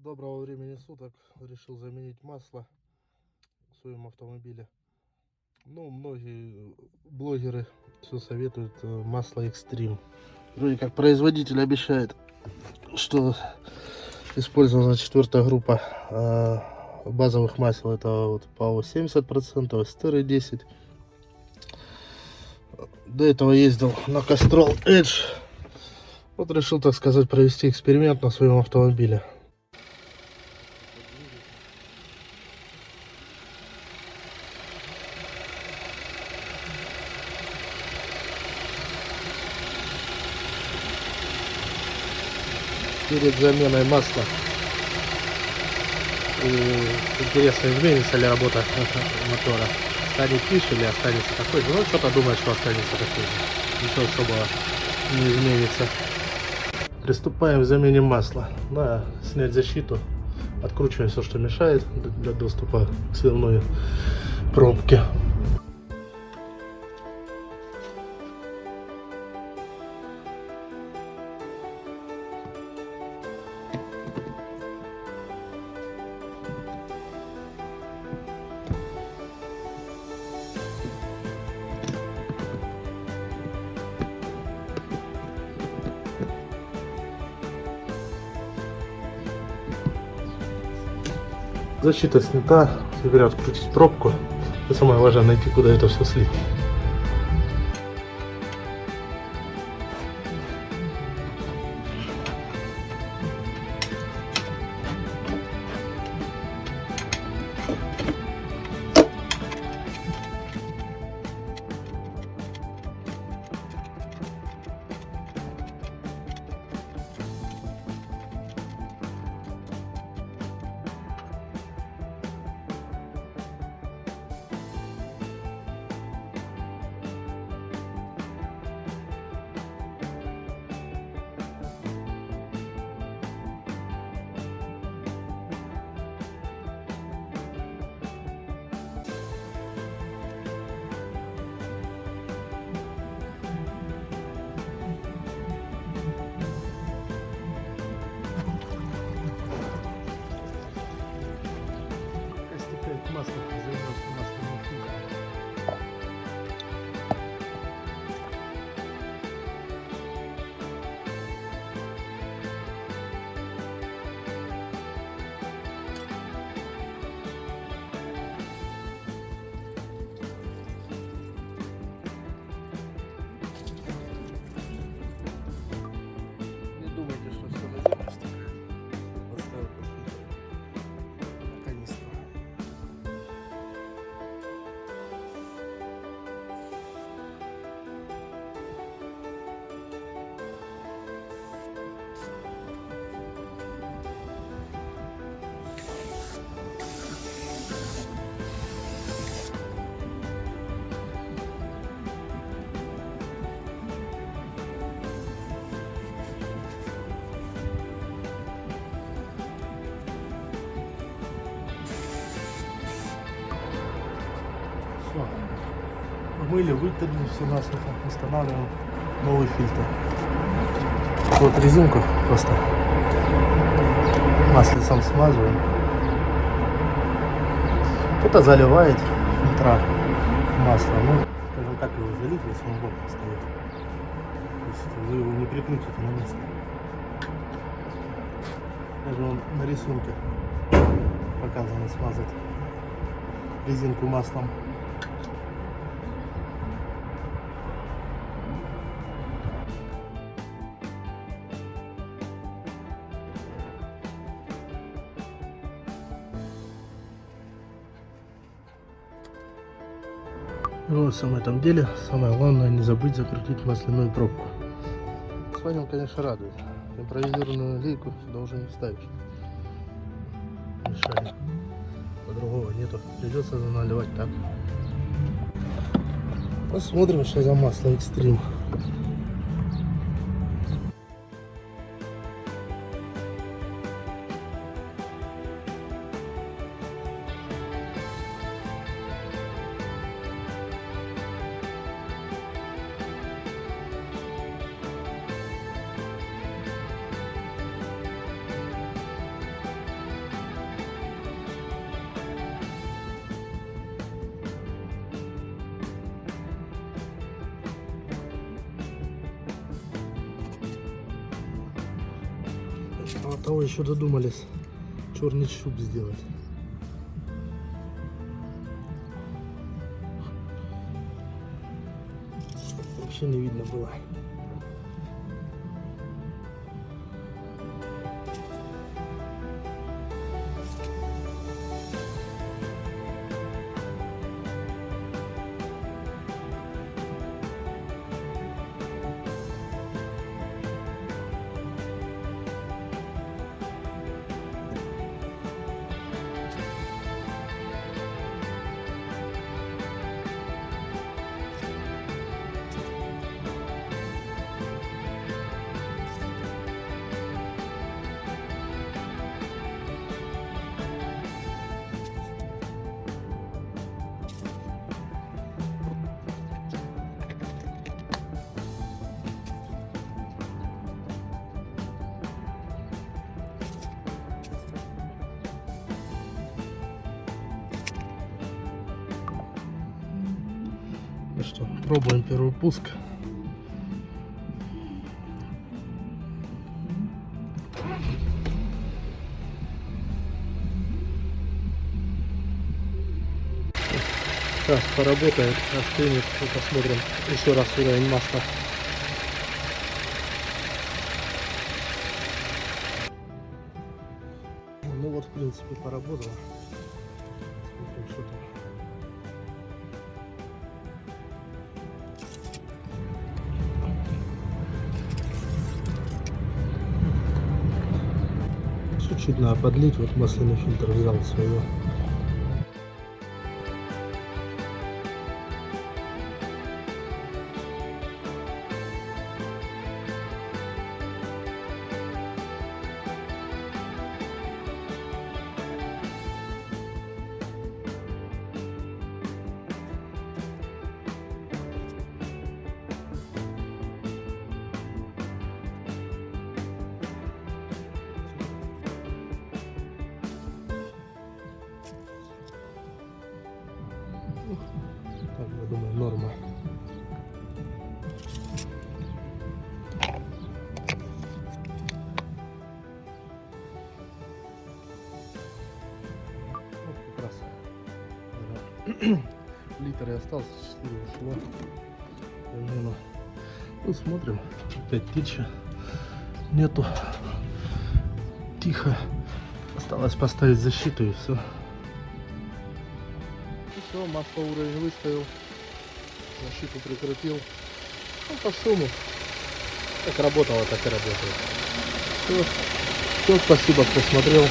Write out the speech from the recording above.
Доброго времени суток. Решил заменить масло в своем автомобиле. Ну, многие блогеры все советуют масло Extreme. Вроде как производитель обещает, что использована 4-я группа базовых масел. Это вот ПАО 70%, Стеры 10%. До этого ездил на Castrol Edge. Вот решил, так сказать, провести эксперимент на своем автомобиле. Перед заменой масла. И интересно, изменится ли работа мотора. Станет тише или останется такой же. Ну, что-то думает, что останется такой же. Ничего особого не изменится. Приступаем к замене масла. Надо снять защиту. Откручиваем все, что мешает для доступа к сливной пробке. Защита снята, теперь открутить пробку. И самое важное найти, куда это все слить. Масло, займемся масляным фильтром. Не думайте, что все на землю стекает. Поставил под фильтр канистру. Все. Помыли, вытерли все насухо, устанавливаем новый фильтр. Вот резинку просто маслицем смазываем. Кто-то заливает фильтра масло, ну, скажем так, его залить, если он боком стоит. То есть вы его не прикрутите на место. Даже он на рисунке показано смазать резинку маслом. И вот в самом этом деле самое главное не забыть закрутить масляную пробку. С вами, конечно, радует. Импровизированную лейку сюда уже не ставишь. Мешает. По-другому нету. Придется наливать так. Посмотрим, что за масло Extreme. того еще додумались черный щуп сделать. Вообще не видно было. Ну что, пробуем первый пуск. Сейчас поработает, остынет и посмотрим еще раз уровень масла. Ну вот, в принципе, поработало. Смотрим, что там. Чуть-чуть надо подлить, вот масляный фильтр взял свое. Так, я думаю, норма. Вот как раз литр и остался, 4 ушло. Ну, смотрим, опять течи нету, тихо. Осталось поставить защиту и все. Все, масло уровень выставил, защиту прикрепил. Ну, по шуму. Как работало, так и работает. Все, спасибо, кто смотрел.